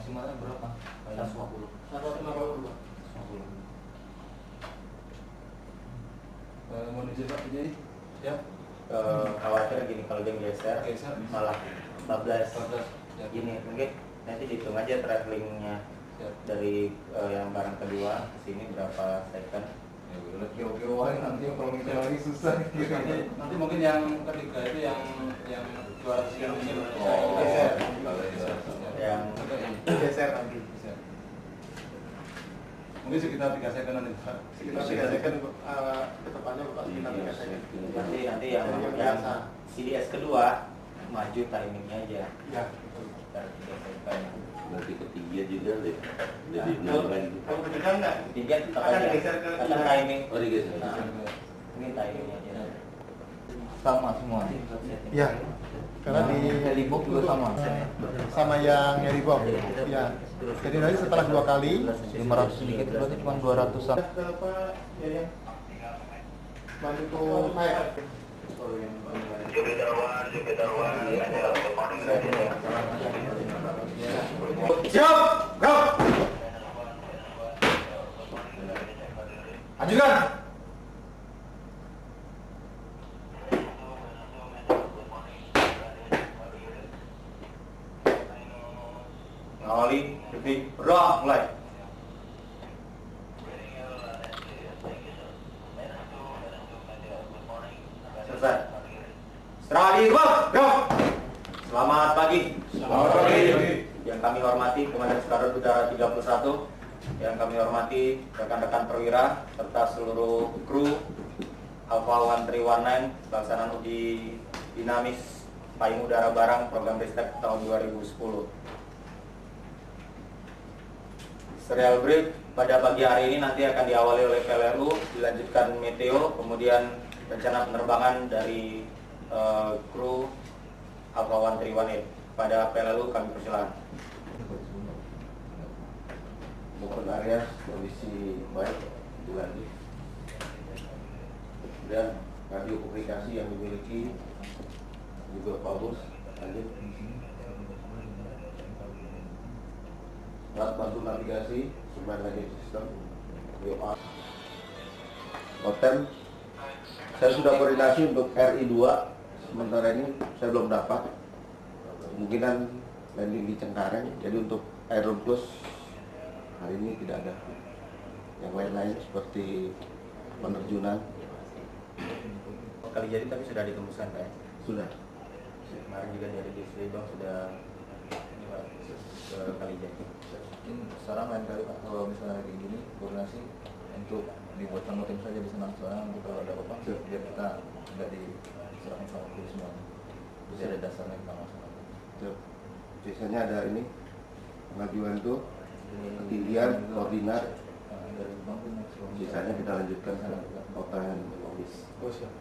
maksimalnya berapa? 150. 150. Mohon izin Pak, jadi ya. Khawatir gini kalau dia geser malah 14 ya. gini, mungkin nanti dihitung aja travelingnya Ya. dari yang barang kedua ke sini berapa second. Ya udah kira-kira nanti kalau kita lagi susah nanti mungkin yang ketiga itu yang 200 kilo ini Yang Geser nanti. mungkin sekitar 3 second nanti Pak. Sekitar 3 second ke depannya Bapak, sekitar 3 second. Nanti yang CDS kedua maju timingnya aja. Ya. Sekitar 3 second. Nanti ketiga juga lebih benar lagi. Kalau ketiga enggak? Tiga tetap Akan aja. digeser ke Tetap timing. Oh, digeser. Ini timingnya aja. Sama semua. Ya. Karena di Helibok juga sama yang Helibok. Ya. Jadi nanti setelah 2 kali 500 sedikit berarti cuma 200 berapa ya? Bantu naik. Siap, go. Ajukan. Ngawali, detik, rock, mulai. Selesai. Setelah di go. Selamat pagi. Selamat pagi. Yang kami hormati Komandan Skadron Udara 31, yang kami hormati rekan-rekan perwira serta seluruh kru Alpha 1319 pelaksanaan uji dinamis payung udara barang program Ristek tahun 2010. Serial brief pada pagi hari ini nanti akan diawali oleh PLRU, dilanjutkan Meteo, kemudian rencana penerbangan dari kru Alpha 1318. Pada PLRU kami persilakan. Bukan area kondisi baik dilanjut. Dan radio komunikasi yang dimiliki juga bagus. Lanjut. Alat bantu navigasi, sumber radio sistem, WA, hotel. Saya sudah koordinasi untuk RI2. Sementara ini saya belum dapat. Kemungkinan landing di Cengkareng. Jadi untuk Aeroon Plus hari ini tidak ada. Yang lain-lain seperti penerjunan Kali jadi tapi sudah ditembuskan Pak ya? sudah. Kemarin juga dari di Sleibang sudah ke Kali jadi. mungkin sekarang lain kali Pak kalau misalnya kayak gini koordinasi untuk dibuatkan tim saja di sana soalnya untuk kalau ada apa biar kita nggak diserahkan sama kru semuanya jadi ada dasarnya kita masalah. Biasanya ada ini pengajuan itu ketinggian koordinat. Dari bank pun Sisanya kita lanjutkan ke kota dan office. Oh, siap.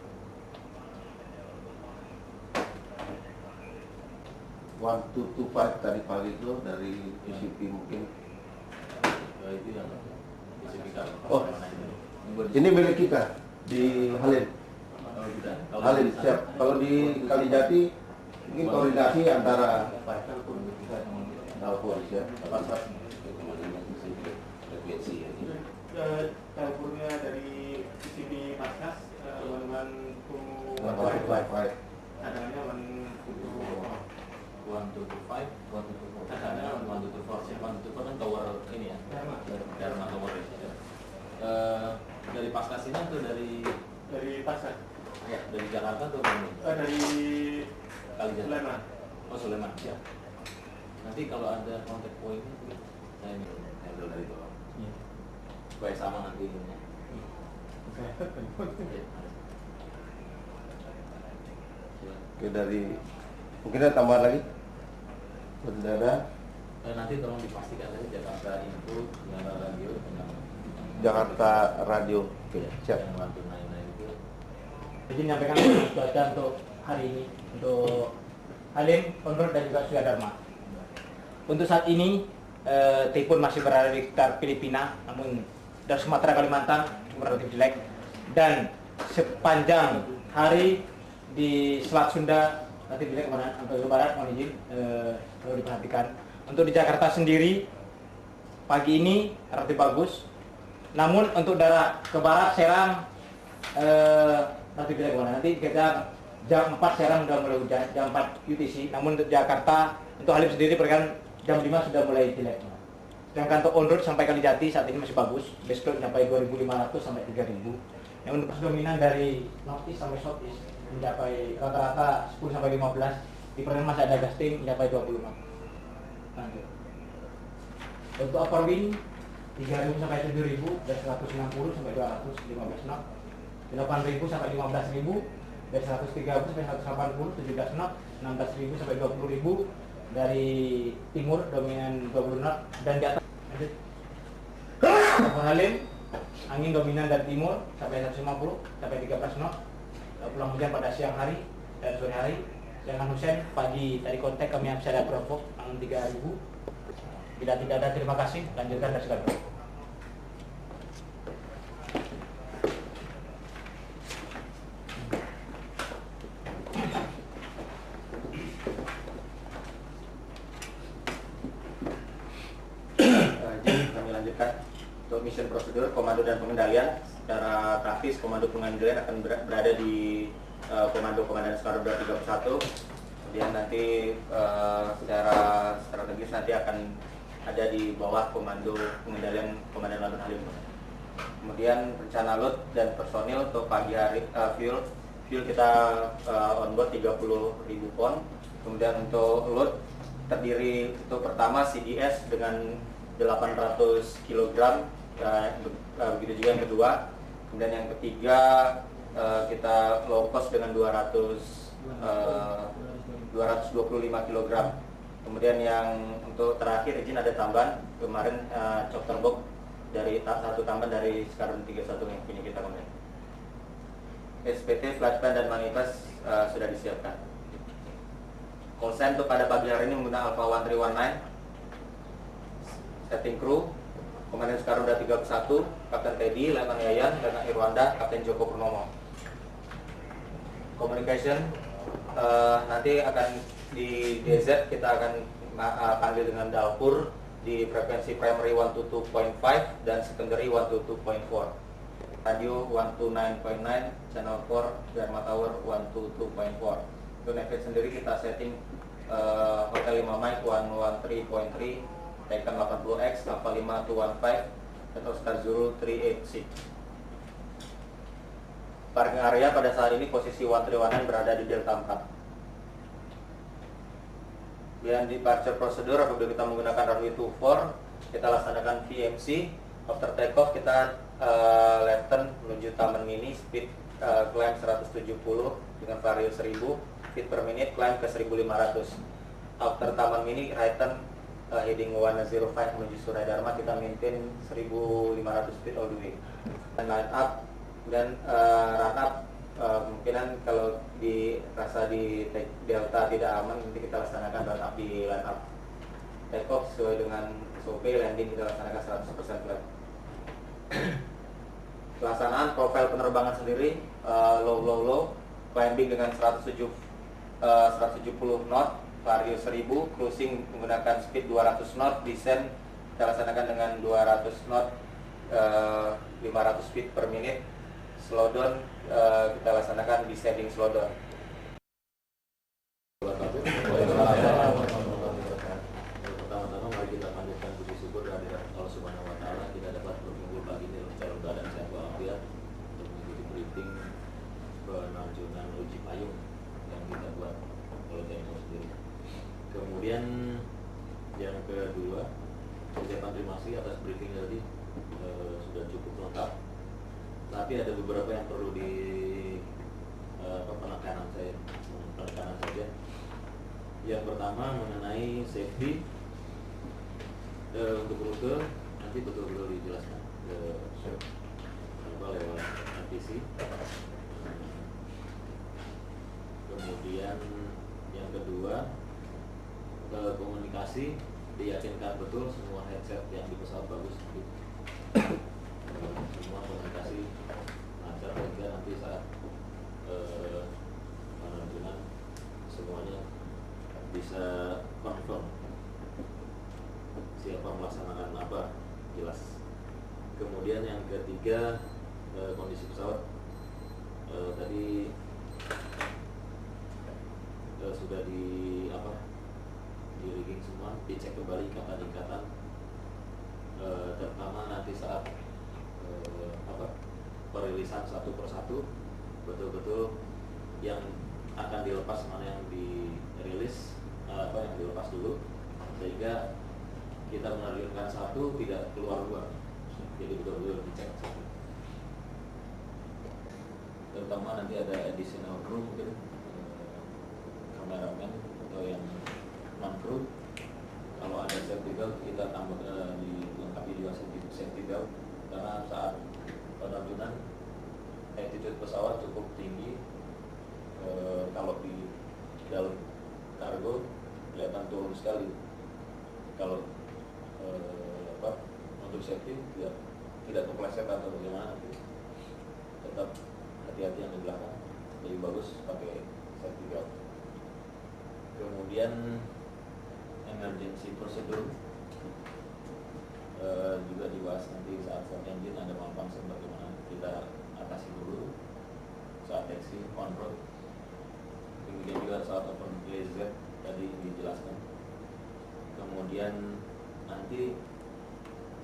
1225 tadi pagi itu dari PCP mungkin. Itu yang Oh, ini milik kita di Halim. Halim siap. Kalau di Kalijati mungkin koordinasi antara Dalpur ya. Dapurnya dari PCB Paskas, teman-teman Wi-Fi. adanya 1225, adanya 1224 kan tower ini ya, Dharma Tower ya. Dari Paskas ini atau dari Paskas, ya dari Jakarta atau dari dari Kalijati? Sulaiman. Oh Sulaiman, siap. Nanti kalau ada kontak poinnya, saya handle dari bawah. Supaya sama nanti ini. Oke, dari mungkin ada tambahan lagi. Saudara Nanti tolong dipastikan saja Jakarta Info, Jakarta Radio, dengan Jakarta Radio. Oke, siap. yang bantu lain-lain itu. Jadi menyampaikan cuaca untuk hari ini untuk Halim, Konrad dan juga Suya Dharma. Untuk saat ini Typhoon masih berada di sekitar Filipina, namun dari Sumatera Kalimantan cukup relatif jelek. Dan sepanjang hari di Selat Sunda relatif jelek, sampai ke barat mohon izin perlu diperhatikan. Untuk di Jakarta sendiri pagi ini relatif bagus. Namun untuk daerah ke barat Serang relatif tidak kemana. Nanti kita jam 4 Serang sudah mulai hujan, jam 4 UTC. Namun untuk Jakarta, untuk Halim sendiri perkiraan jam 5 sudah mulai jelek. Sedangkan untuk on road sampai Kalijati saat ini masih bagus. Besok mencapai 2.500 sampai 3.000. Yang untuk dominan dari northeast sampai southeast mencapai rata-rata 10 sampai 15. Di perjalanan masih ada gusting mencapai 25. Lanjut. Untuk upper wind 3.000 sampai 7.000 dari 160 sampai 215 knot. 8.000 sampai 15.000 dari 130 sampai 180 17 knot. 16.000 sampai 20.000 dari timur dominan 20 knot dan di atas. Lanjut. Untuk Halim angin dominan dari timur sampai 150 sampai 13 knot. Pulang hujan pada siang hari dan sore hari. Dengan Husen pagi tadi kontak kami bisa ada provok angin 3.000. Tidak ada, terima kasih. Lanjutkan dari sekarang. Jadi kami lanjutkan untuk mission prosedur komando dan pengendalian. Secara praktis komando pengendalian akan berada di komando komandan Skadron 231. Kemudian nanti secara strategis nanti akan ada di bawah komando pengendalian komandan Lanut Halim. Kemudian rencana load dan personil untuk pagi hari fuel kita onboard 30.000 pon. Kemudian untuk load terdiri untuk pertama CDS dengan 800 kg, begitu juga yang kedua. Kemudian yang ketiga kita low cost dengan 225 kg. Kemudian yang untuk terakhir izin ada tambahan kemarin chopper box dari satu tambahan dari Skadron 31 yang punya kita kemarin. SPT, flight plan dan manifest sudah disiapkan. Call sign untuk pada pagi hari ini menggunakan Alpha 1319. Setting crew Komandan Skadron 31, Kapten Teddy, Letnan Yayan, Letnan Irwanda, Kapten Joko Purnomo. Communication nanti akan di DZ kita akan panggil dengan Dalpur di frekuensi primary 122.5 dan secondary 122.4. Radio 129.9, channel 4 Dharma Tower 122.4. Untuk navigasi sendiri kita setting Hotel 5 Mike 113.3, Taken 80X, Alpha 5215, dan Oscar Zulu 386. Parking area pada saat ini posisi 1319 berada di Delta 4. Dan departure prosedur apabila kita menggunakan runway 24, kita laksanakan VMC. After takeoff kita left turn menuju Taman Mini, speed climb 170 dengan vario 1000 feet per minute, climb ke 1500. After Taman Mini, right turn heading 105 menuju Surai Dharma, kita maintain 1500 feet all the way. Dan line up dan run up kemungkinan kalau dirasa di Delta tidak aman, nanti kita laksanakan run up di line up. Take off sesuai dengan SOP, landing kita laksanakan 100% flat. Pelaksanaan profil penerbangan sendiri low, climbing dengan 170 knot, vario 1000, cruising menggunakan speed 200 knot, descent kita laksanakan dengan 200 knot, 500 feet per minute, slow down kita laksanakan descending slow down. Pertama-tama mari kita panjatkan puji syukur kehadirat Allah Subhanahu wa taala, kita dapat berkumpul pagi ini dalam keadaan sehat walafiat untuk mengikuti briefing penerjunan uji payung yang kita buat oleh TNI sendiri. Kemudian yang kedua, ucapan terima kasih atas briefing tadi sudah cukup lengkap. Tapi ada beberapa yang perlu di penekanan saja. Yang pertama mengenai safety untuk rute nanti betul-betul dijelaskan lewat NTC. Kemudian yang kedua, komunikasi diyakinkan betul semua headset yang di pesawat bagus. Semua komunikasi lancar sehingga nanti saat penerjunan semuanya bisa confirm. apa melaksanakan apa jelas. Kemudian yang ketiga, kondisi pesawat tadi sudah di rigging semua, dicek kembali ikatan-ikatan, terutama nanti saat perilisan satu persatu betul-betul yang akan dilepas mana yang dirilis, yang dilepas dulu, sehingga kita menerjunkan satu tidak keluar dua, jadi betul-betul dicek. Terutama nanti ada additional crew, mungkin kameramen atau yang non crew. Kalau ada safety belt, kita tambah dilengkapi juga safety belt, karena saat penerjunan altitude pesawat cukup tinggi. Kalau di dalam kargo kelihatan turun sekali. Kalau untuk safety tidak kepleset atau bagaimana, nanti tetap hati-hati yang di belakang, lebih bagus pakai safety belt. Kemudian emergency procedure juga dibahas nanti saat start engine, ada malfunction bagaimana kita atasi dulu saat taxi on road. Kemudian juga saat open blazer tadi dijelaskan. Kemudian nanti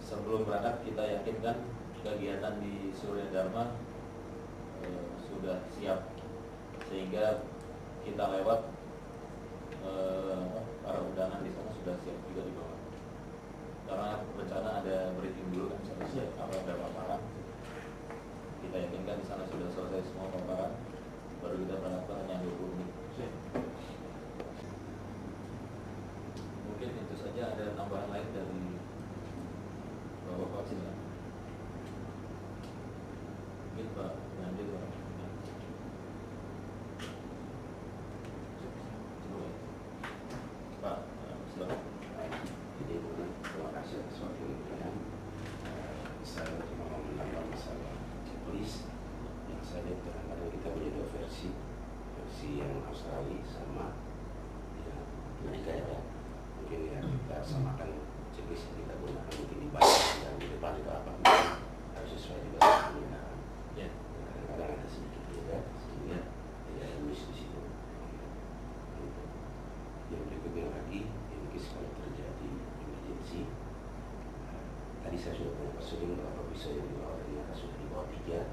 sebelum berangkat kita yakinkan kegiatan di Surya Dharma sudah siap, sehingga kita lewat para undangan di sana sudah siap juga di bawah. Karena rencana ada briefing dulu kan, ada paparan. Kita yakinkan di sana sudah selesai semua paparan, baru kita berangkat hanya 20 menit. Mungkin itu saja, ada tambahan lain dari Bapak silakan. Mungkin Pak Nandi, Pak silakan. Jadi terima kasih atas waktunya. Saya cuma mau menambah masalah checklist yang saya lihat kadang-kadang kita punya dua versi yang Australia sama ya, Amerika ya. Mungkin ya kita samakan checklist yang kita gunakan, mungkin di bawah dan di depan itu apa harus sesuai juga dengan penggunaan. Ya. Kadang-kadang ada sedikit beda sehingga tidak ada miss di situ. Yang berikutnya lagi, kalau terjadi emergency, tadi saya sudah punya pesuling berapa pisau yang dibawa, ternyata sudah dibawa 3,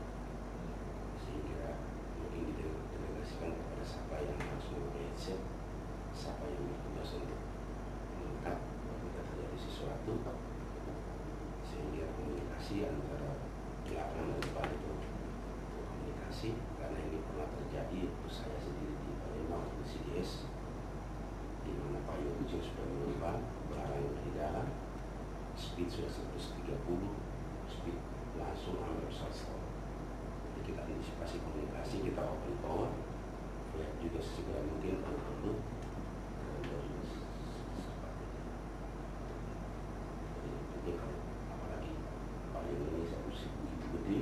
sehingga mungkin didelegasikan kepada siapa yang harus memakai headset, siapa yang bertugas untuk mengangkat apabila terjadi sesuatu, sehingga komunikasi antara belakang dan depan itu komunikasi. Karena ini pernah terjadi, itu saya sendiri di Palembang di CDS, di mana payung ujung sudah mengembang, barang yang di dalam, speed sudah 130, speed langsung ambil pesawat stop. Jadi kita antisipasi komunikasi, kita open power, ya juga segera mungkin kalau perlu. Jadi kalau apalagi payung ini satu begitu gede,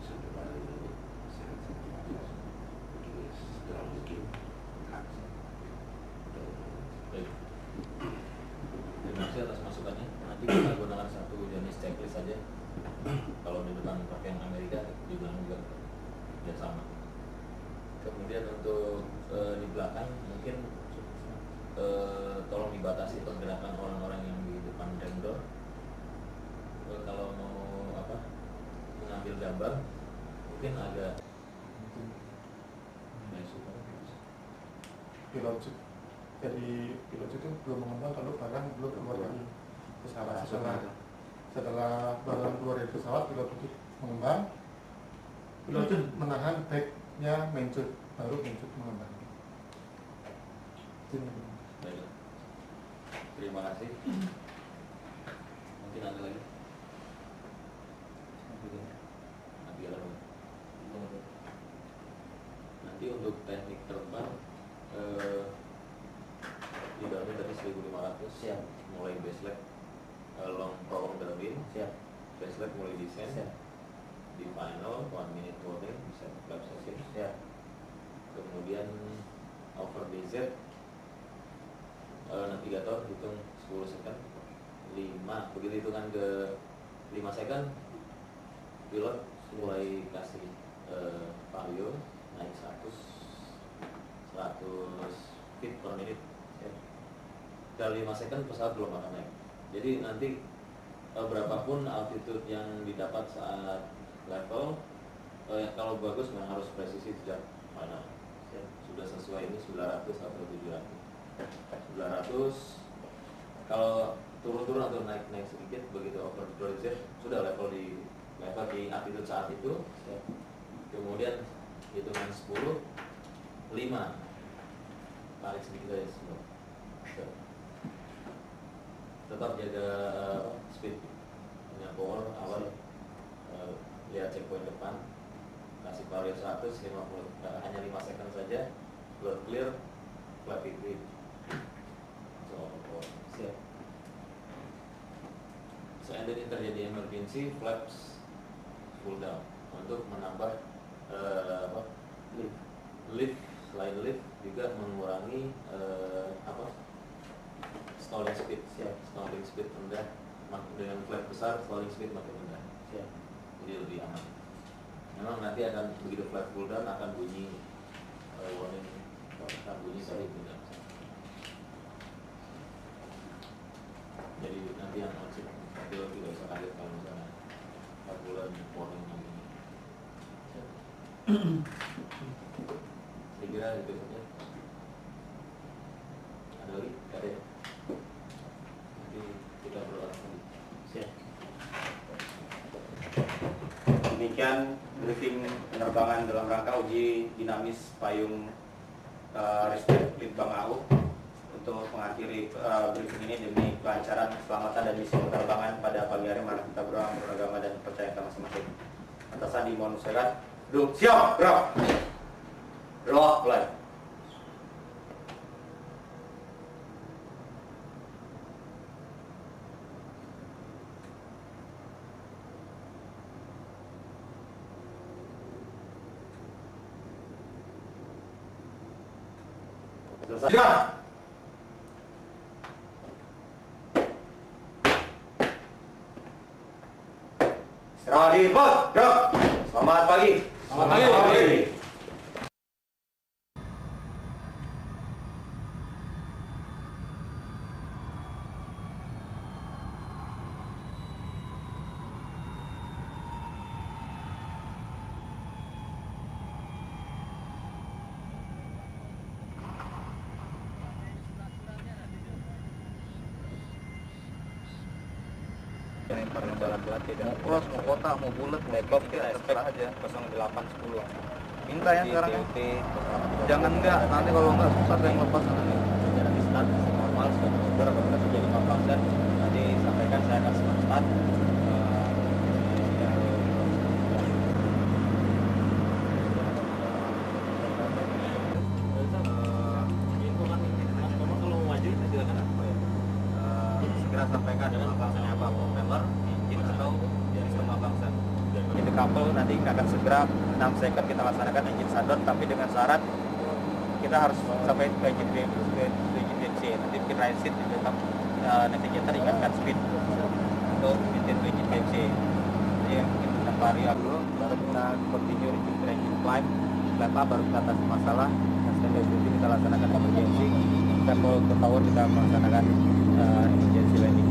sampai barang ini sangat-sangat bagus, mungkin segera mungkin. Baik. Terima kasih atas masukannya. Nanti kita gunakan satu jenis checklist saja. Kalau di depan pakai yang Amerika, di belakang juga ya sama. Kemudian untuk di belakang mungkin tolong dibatasi pergerakan orang-orang yang di depan rem door. Kalau mau mengambil gambar, mungkin agak pilot. Jadi pilot itu belum mengembang kalau barang belum keluar dari pesawat. Setelah barang keluar dari pesawat, pilot itu mengembang. Pilot itu menahan backnya mencet, baru mencet mengembang. baik. Terima kasih. Mungkin ada lagi. Nanti untuk teknik terbang di dalamnya tadi 1500 Siap. mulai baseline long prolong terbin, Siap. baseline mulai desain, Siap. di final 1 minute warning bisa flap session, Siap. kemudian over DZ navigator hitung 10 second, 5. Begitu itu kan ke 5 second, pilot mulai kasih vario naik 100 feet per menit. Dari 5 second pesawat belum akan naik. Jadi nanti berapapun altitude yang didapat saat level, kalau bagus memang harus presisi sejak mana. Sudah sesuai ini 900 atau 700. 900 kalau turun-turun atau naik-naik sedikit, begitu over cruiser sudah level di altitude saat itu. Kemudian hitungan 10, 5 tarik sedikit aja semua. Tetap jaga speed, punya power awal, lihat checkpoint depan, kasih vario 150, hanya 5 second saja, floor clear, flappy grip. Siap. Seandainya terjadi emergency, flaps full down untuk menambah lift. Selain lift juga mengurangi stalling speed. Stalling speed rendah, dengan flap besar stalling speed makin rendah. Jadi lebih aman. Memang nanti akan begitu flap full down akan bunyi warning, akan bunyi dari tidak. Jadi nanti yang masih tidak usah kaget kalau misalnya 4 bulan warning ini. Saya kira itu saja. Ada lagi? Ada ya? Nanti kita berdoa lagi. Siap. Demikian briefing penerbangan dalam rangka uji dinamis payung Ristek Litbang AU. Untuk mengakhiri briefing ini demi kelancaran, keselamatan dan misi penerbangan pada pagi hari mari kita beragama dan percaya kita masing-masing. Atas Andi mohon usahakan. Duduk siap, gerak. Roll, mulai. Selesai. Gerak. Istirahat di bot, gerak. Selamat pagi. Selamat pagi. Yang paling jalan pelatih dan mau cross, mau kotak, mau bulat, mau Take off kita kita terserah expect aja. 0810. Minta ya sekarang ya. Jangan enggak, nanti kalau enggak susah yang lepas nanti. Nanti start normal, sudah apabila terjadi malfunction nanti sampaikan, saya akan start. Segera sampaikan dengan malfunctionnya apa, propeller, engine atau sistem malfunction. Itu couple nanti akan segera 6 second kita laksanakan engine shutdown, tapi dengan syarat kita harus sampai ke engine DMC. Nanti bikin right seat di dalam navigator ingatkan speed untuk maintain ke engine DMC. Jadi yang kita vario dulu, baru kita continue engine climb. Setelah baru kita atasi masalah. Dan standby duty kita laksanakan emergency. Tempo ke tower kita melaksanakan emergency landing.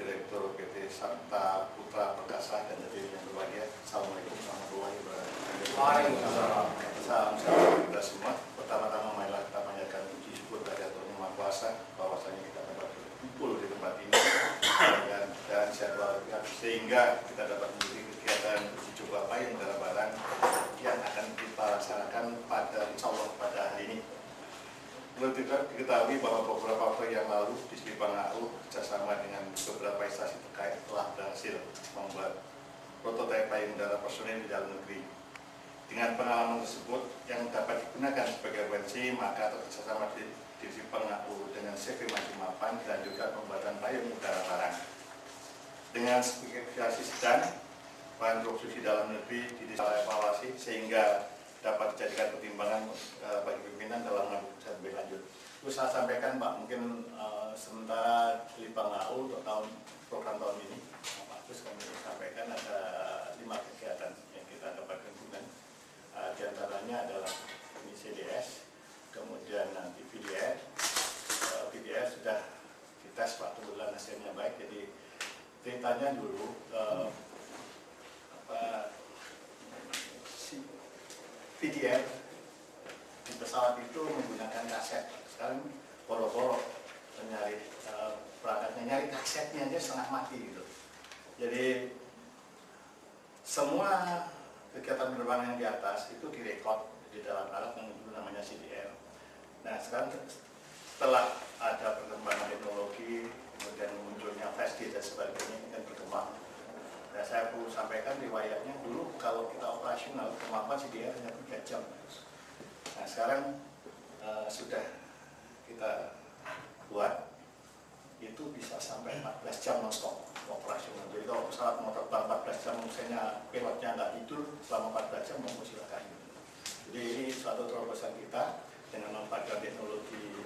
Direktur PT Sakta Putra Perkasa dan hadirin yang berbahagia. Assalamualaikum warahmatullahi wabarakatuh. Waalaikumsalam. Salam sejahtera kita semua. Pertama-tama marilah kita panjatkan puji syukur kepada Tuhan Yang Maha Kuasa bahwasanya kita dapat berkumpul di tempat ini dan siapa sehingga kita dapat mengikuti kegiatan uji coba payung udara barang yang akan kita laksanakan pada insya Allah pada hari ini. Perlu diketahui bahwa beberapa waktu yang lalu di Sipang AU kerjasama dengan beberapa instansi terkait telah berhasil membuat prototipe payung udara personil di dalam negeri. Dengan pengalaman tersebut yang dapat digunakan sebagai referensi, maka kerjasama di Sipang AU dengan CV Maju Mapan dan juga pembuatan payung udara barang. Dengan spesifikasi sedang, bahan produksi dalam negeri dievaluasi sehingga dapat dijadikan pertimbangan bagi pimpinan dalam mengambil keputusan lebih lanjut. Terus saya sampaikan Pak, mungkin sementara Sipang AU untuk program tahun ini, Pak Agus kami sampaikan ada 5 kegiatan yang kita dapat gabungan. Di antaranya adalah ini CDS, kemudian nanti VDS. VDS sudah dites Pak, kebetulan hasilnya baik, jadi ceritanya dulu VDF di pesawat itu menggunakan kaset. Sekarang poro-poro mencari perangkatnya, nyari kasetnya aja setengah mati gitu. Jadi semua kegiatan penerbangan yang di atas itu direkod di dalam alat yang dulu namanya CDR. Nah sekarang setelah ada perkembangan teknologi, kemudian munculnya flash dan sebagainya dan berkembang. Nah, saya perlu sampaikan riwayatnya dulu kalau kita operasional kemampuan CDR hanya 3 jam. Nah sekarang sudah kita buat itu bisa sampai 14 jam non-stop operasional. Jadi kalau pesawat mau terbang 14 jam, misalnya pilotnya nggak tidur selama 14 jam, mau silakan. Jadi ini suatu terobosan kita dengan memanfaatkan teknologi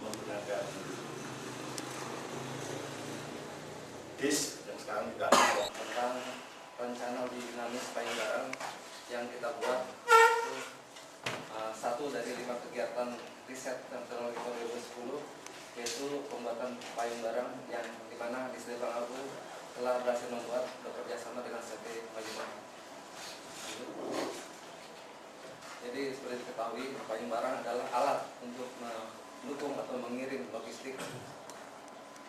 menggunakan disk yang sekarang juga ada. Tentang rencana uji dinamis payung barang yang kita buat itu satu dari 5 kegiatan riset dan teknologi tahun 2010, yaitu pembuatan payung barang yang dimana di Sdn Bang Abu telah berhasil membuat bekerja sama dengan CT Banyumas. Jadi seperti diketahui, payung barang adalah alat untuk mendukung atau mengirim logistik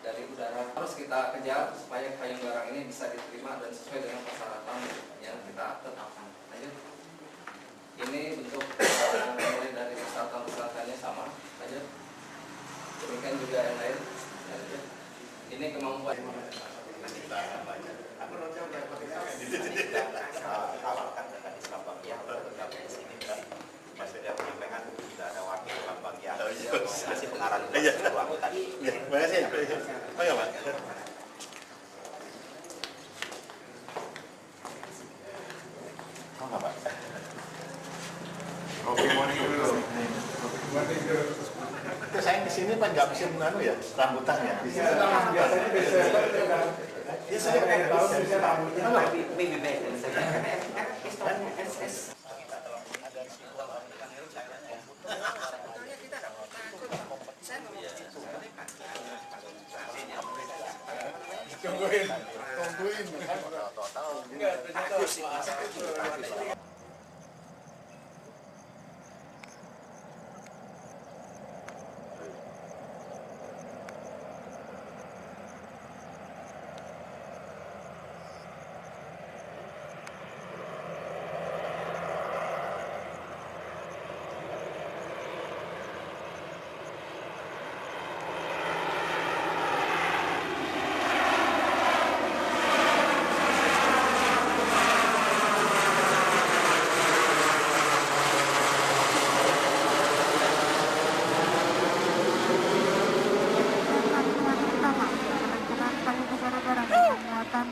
dari udara. Harus kita kejar supaya payung barang ini bisa diterima dan sesuai dengan persyaratan yang kita tetapkan. Lanjut. Ini bentuk mulai dari persyaratan-persyaratannya sama. Lanjut. Demikian juga yang lain. Lanjut. Ini kemampuan. Tawarkan dengan Islam Bagian Maksudnya penyampaikan sudah ada wakil Islam Bagian masih pengarang ruang tadi. Terima kasih. Oh ya, Pak. Oh, enggak, Pak. Oke, morning dulu. Saya di sini Pak nggak bisa menganu ya, rambutan ya. Di sini biasanya ya saya kan tahu bisa rambutan. Maybe better. Tungguin. muatan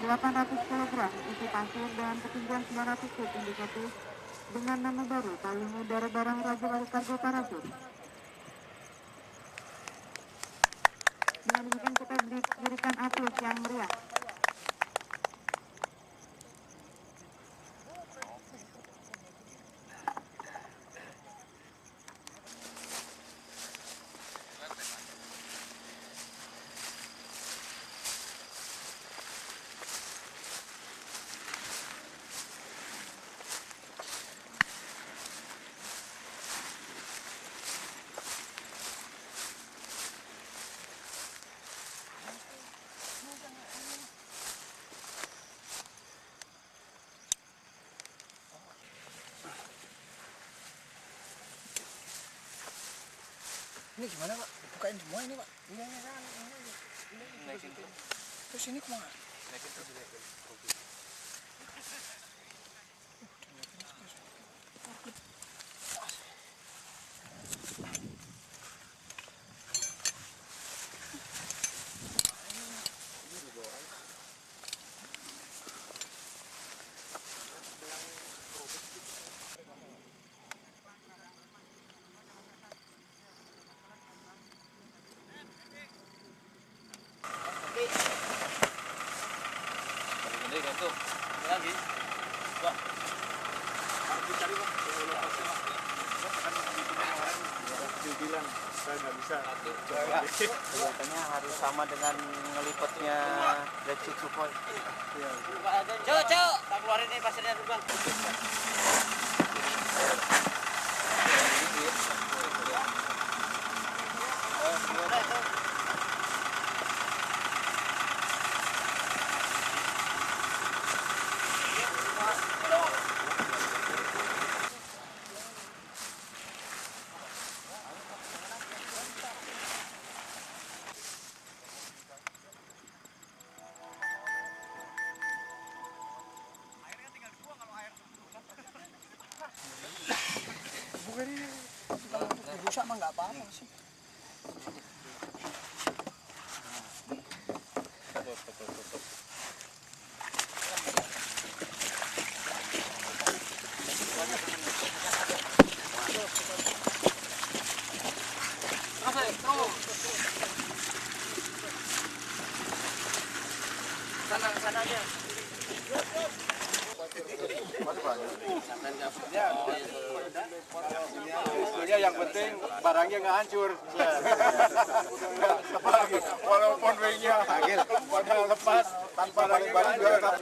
800 kg isi pasir dan ketinggian 900 feet indikatif dengan nama baru payung udara barang Raja Wali Kargo Parasut. Dengan demikian kita berikan aplaus yang meriah. Ini gimana Pak? Bukain semua ini Pak? Ini kan. Terus ini kemana? Biasanya harus sama dengan ngelipatnya Lecuk Sukhoi. Cok, tak keluarin ini pasirnya dulu Bang. Rusak mah nggak apa-apa sih. Sana aja. Ya, yang penting barangnya nggak hancur. Walaupun wingnya pada lepas, tanpa barang juga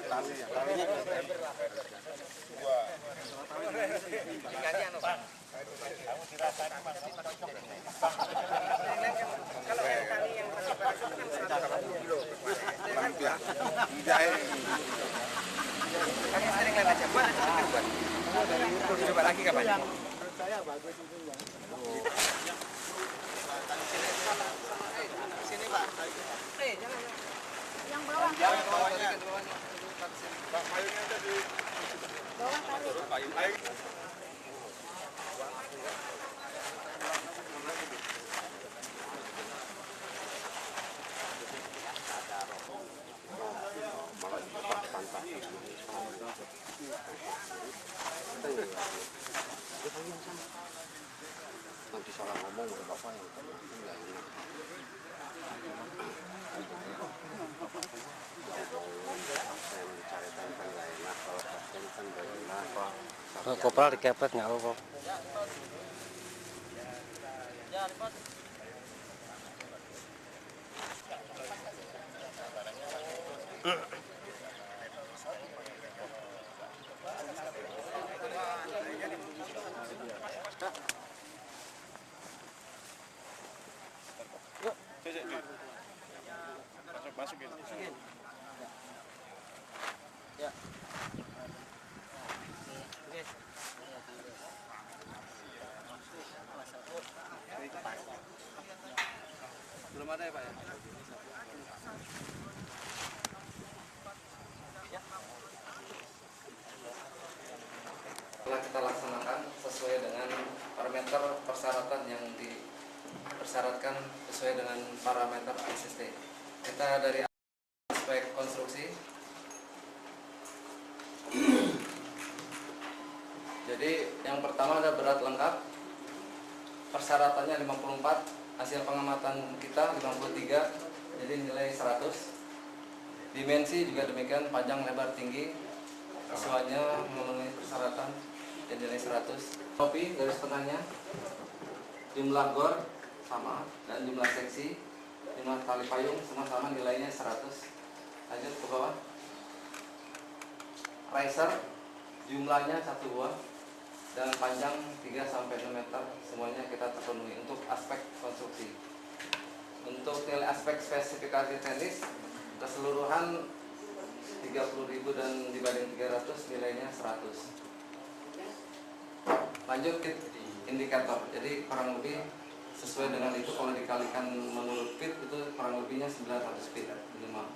Kami sering lewat aja, buat coba lagi kapan? saya bagus itu ya. Sini Pak. Jangan. Yang bawah. Jangan bawahnya. Pak payungnya tadi. Bawah tarik. Payung. Nanti salah ngomong oleh bapak yang enggak enak. Saya mencarikan kan nggak enak, kalau pasien kan nggak enak. Kopral dikepet nggak apa-apa. Masukin. Ya. Belum ada ya Pak ya? Telah kita laksanakan sesuai dengan parameter persyaratan yang dipersyaratkan sesuai dengan parameter ISST. Kita dari aspek konstruksi. Jadi yang pertama ada berat lengkap. Persyaratannya 54, hasil pengamatan kita 53, jadi nilai 100. Dimensi juga demikian, panjang, lebar, tinggi, semuanya memenuhi persyaratan dan nilai 100. Kopi garis tengahnya, jumlah gor sama dan jumlah seksi, jumlah tali payung sama-sama nilainya 100. Lanjut ke bawah. Riser jumlahnya 1 buah dan panjang 3-6 meter, semuanya kita terpenuhi untuk aspek konstruksi. Untuk nilai aspek spesifikasi teknis keseluruhan 30.000 dan dibanding 300 nilainya 100. Lanjut ke indikator. Jadi kurang lebih sesuai dengan itu, kalau dikalikan menurut feet itu kurang lebihnya 900 feet minimal.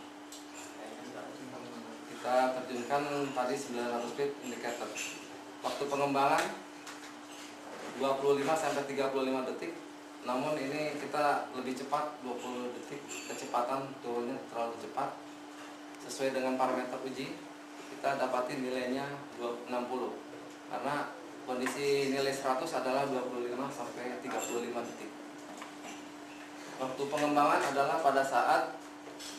Kita terjunkan tadi 900 feet indikator. Waktu pengembangan 25-35 detik, namun ini kita lebih cepat 20 detik, kecepatan turunnya terlalu cepat. Sesuai dengan parameter uji, kita dapatin nilainya 60 karena kondisi nilai 100 adalah 25-35 detik. Waktu pengembangan adalah pada saat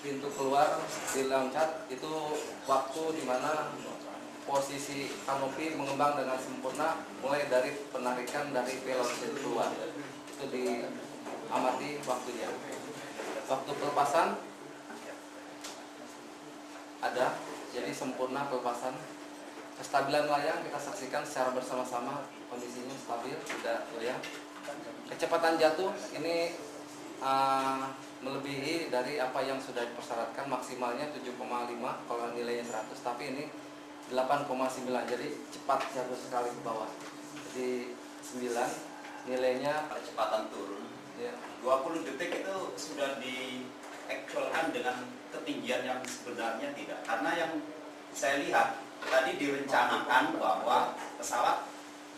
pintu keluar diloncat, itu waktu di mana posisi kanopi mengembang dengan sempurna mulai dari penarikan dari velocity keluar. Itu diamati waktunya. Waktu pelepasan ada, jadi sempurna pelepasan. Kestabilan layang kita saksikan secara bersama-sama, kondisinya stabil, tidak goyang. Kecepatan jatuh ini melebihi dari apa yang sudah dipersyaratkan, maksimalnya 7,5 kalau nilainya 100, tapi ini 8,9, jadi cepat jatuh sekali ke bawah. Jadi 9 nilainya kecepatan turun ya. 20 detik itu sudah diactualkan dengan ketinggian yang sebenarnya tidak, karena yang saya lihat tadi direncanakan bahwa pesawat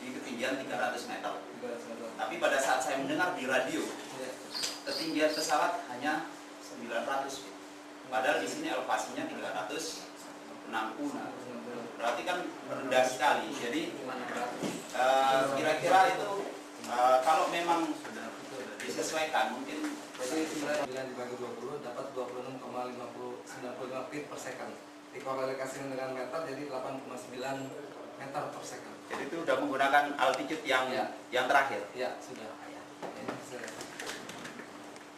di ketinggian 300 meter. Tapi pada saat saya mendengar di radio, ketinggian pesawat hanya 900 feet. Padahal di sini elevasinya 360. Berarti kan rendah sekali. Jadi kira-kira itu kalau memang disesuaikan mungkin. Jadi sebenarnya bila dibagi 20 dapat 26,95 feet per second. Dikorelasikan dengan meter jadi 8,9 meter per second. Jadi itu sudah menggunakan altitude yang terakhir. Ya sudah. Ini saya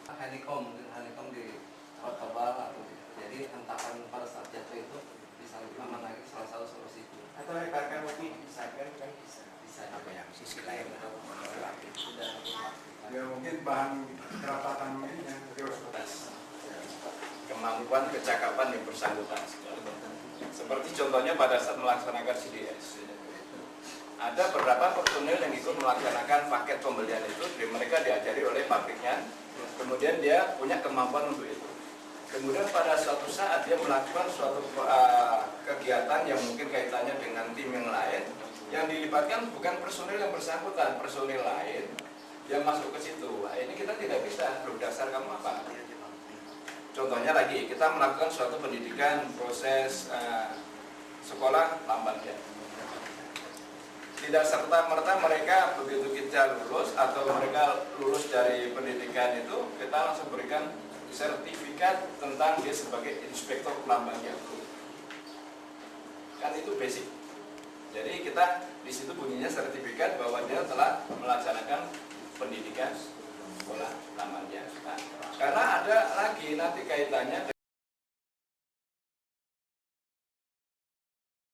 honeycomb, mungkin honeycomb di tebal atau jadi hentakan pada saat jatuh itu bisa lebih aman lagi, salah satu solusi itu. Atau lebarkan lebih bisa kan bisa. Apa yang sisi lain sudah. Ya mungkin bahan kerapatan ini yang prioritas. Kemampuan kecakapan yang bersangkutan. Seperti contohnya pada saat melaksanakan CDS. Ada beberapa personil yang ikut melaksanakan paket pembelian itu, mereka diajari oleh pabriknya, kemudian dia punya kemampuan untuk itu. Kemudian pada suatu saat dia melakukan suatu kegiatan yang mungkin kaitannya dengan tim yang lain, yang dilibatkan bukan personil yang bersangkutan, personil lain yang masuk ke situ. Nah, ini kita tidak bisa, loh dasar kamu apa? Contohnya lagi, kita melakukan suatu pendidikan, proses sekolah lambat ya. Tidak serta-merta mereka begitu kita lulus atau mereka lulus dari pendidikan itu, kita langsung berikan sertifikat tentang dia sebagai inspektor pelambang jago. Kan itu basic. Jadi kita di situ bunyinya sertifikat bahwa dia telah melaksanakan pendidikan sekolah lamban jago. Karena ada lagi nanti kaitannya